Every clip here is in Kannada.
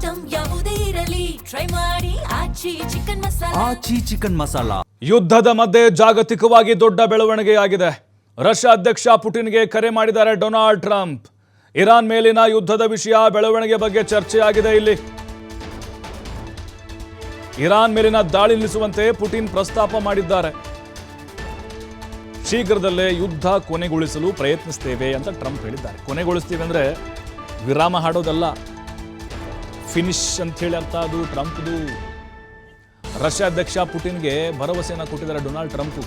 ಐಟಂ ಯಾವುದೇ ಇರಲಿ ಟ್ರೈ ಮಾಡಿ ಆಚಿ ಚಿಕನ್ ಮಸಾಲಾ. ಯುದ್ಧದ ಮಧ್ಯೆ ಜಾಗತಿಕವಾಗಿ ದೊಡ್ಡ ಬೆಳವಣಿಗೆಯಾಗಿದೆ. ರಷ್ಯಾ ಅಧ್ಯಕ್ಷ ಪುಟಿನ್ಗೆ ಕರೆ ಮಾಡಿದ್ದಾರೆ ಡೊನಾಲ್ಡ್ ಟ್ರಂಪ್. ಇರಾನ್ ಮೇಲಿನ ಯುದ್ಧದ ವಿಷಯ ಬೆಳವಣಿಗೆ ಬಗ್ಗೆ ಚರ್ಚೆಯಾಗಿದೆ. ಇಲ್ಲಿ ಇರಾನ್ ಮೇಲಿನ ದಾಳಿ ನಿಲ್ಲಿಸುವಂತೆ ಪುಟಿನ್ ಪ್ರಸ್ತಾಪ ಮಾಡಿದ್ದಾರೆ. ಶೀಘ್ರದಲ್ಲೇ ಯುದ್ಧ ಕೊನೆಗೊಳಿಸಲು ಪ್ರಯತ್ನಿಸ್ತೇವೆ ಅಂತ ಟ್ರಂಪ್ ಹೇಳಿದ್ದಾರೆ. ಕೊನೆಗೊಳಿಸ್ತೀವಿ ಅಂದ್ರೆ ವಿರಾಮ ಹಾಡೋದಲ್ಲ, ಫಿನಿಶ್ ಅಂತ ಹೇಳಿ ಅರ್ಥ. ಅದು ಟ್ರಂಪ್ದು. ರಷ್ಯಾ ಅಧ್ಯಕ್ಷ ಪುಟಿನ್ಗೆ ಭರವಸೆಯನ್ನು ಕೊಟ್ಟಿದ್ದಾರೆ ಡೊನಾಲ್ಡ್ ಟ್ರಂಪ್.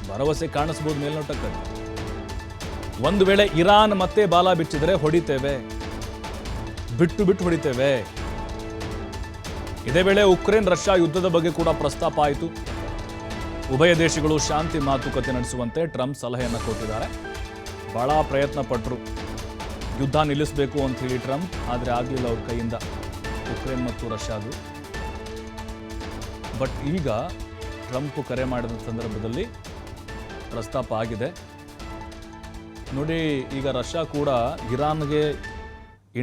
ಭರವಸೆ ಕಾಣಿಸ್ಬೋದು ಮೇಲ್ನೋಟಕ್ಕೆ. ಒಂದು ವೇಳೆ ಇರಾನ್ ಮತ್ತೆ ಬಾಲ ಬಿಚ್ಚಿದರೆ ಹೊಡಿತೇವೆ, ಬಿಟ್ಟು ಹೊಡಿತೇವೆ. ಇದೇ ವೇಳೆ ಉಕ್ರೇನ್ ರಷ್ಯಾ ಯುದ್ಧದ ಬಗ್ಗೆ ಕೂಡ ಪ್ರಸ್ತಾಪ ಆಯಿತು. ಉಭಯ ದೇಶಗಳು ಶಾಂತಿ ಮಾತುಕತೆ ನಡೆಸುವಂತೆ ಟ್ರಂಪ್ ಸಲಹೆಯನ್ನು ಕೊಟ್ಟಿದ್ದಾರೆ. ಬಹಳ ಪ್ರಯತ್ನ ಪಟ್ಟರು ಯುದ್ಧ ನಿಲ್ಲಿಸಬೇಕು ಅಂತ ಹೇಳಿ ಟ್ರಂಪ್, ಆದರೆ ಆಗಲಿಲ್ಲ ಅವ್ರ ಕೈಯಿಂದ, ಉಕ್ರೇನ್ ಮತ್ತು ರಷ್ಯಾದು. ಬಟ್ ಈಗ ಟ್ರಂಪ್ ಕರೆ ಮಾಡಿದ ಸಂದರ್ಭದಲ್ಲಿ ಪ್ರಸ್ತಾಪ ಆಗಿದೆ. ನೋಡಿ, ಈಗ ರಷ್ಯಾ ಕೂಡ ಇರಾನ್ಗೆ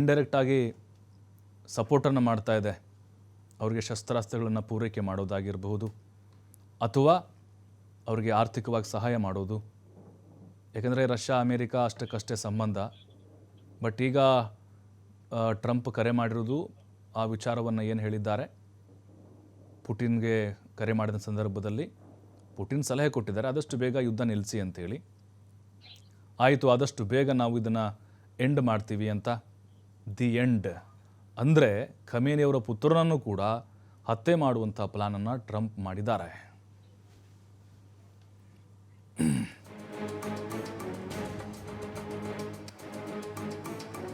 ಇಂಡೈರೆಕ್ಟ್ ಆಗಿ ಸಪೋರ್ಟನ್ನು ಮಾಡ್ತಾ ಇದೆ. ಅವರಿಗೆ ಶಸ್ತ್ರಾಸ್ತ್ರಗಳನ್ನು ಪೂರೈಕೆ ಮಾಡೋದಾಗಿರಬಹುದು, ಅಥವಾ ಅವರಿಗೆ ಆರ್ಥಿಕವಾಗಿ ಸಹಾಯ ಮಾಡೋದು. ಯಾಕಂದರೆ ರಷ್ಯಾ ಅಮೇರಿಕಾ ಅಷ್ಟಕ್ಕಷ್ಟೇ ಸಂಬಂಧ. ಬಟ್ ಈಗ ಟ್ರಂಪ್ ಕರೆ ಮಾಡಿರೋದು ಆ ವಿಚಾರವನ್ನು ಏನು ಹೇಳಿದ್ದಾರೆ, ಪುಟಿನ್ಗೆ ಕರೆ ಮಾಡಿದ ಸಂದರ್ಭದಲ್ಲಿ ಪುಟಿನ್ ಸಲಹೆ ಕೊಟ್ಟಿದ್ದಾರೆ, ಆದಷ್ಟು ಬೇಗ ಯುದ್ಧ ನಿಲ್ಲಿಸಿ ಅಂತೇಳಿ. ಆಯಿತು, ಆದಷ್ಟು ಬೇಗ ನಾವು ಇದನ್ನು ಎಂಡ್ ಮಾಡ್ತೀವಿ ಅಂತ. ದಿ ಎಂಡ್ ಅಂದರೆ ಖಮೇನಿಯವರ ಪುತ್ರನನ್ನು ಕೂಡ ಹತ್ಯೆ ಮಾಡುವಂಥ ಪ್ಲಾನನ್ನು ಟ್ರಂಪ್ ಮಾಡಿದ್ದಾರೆ.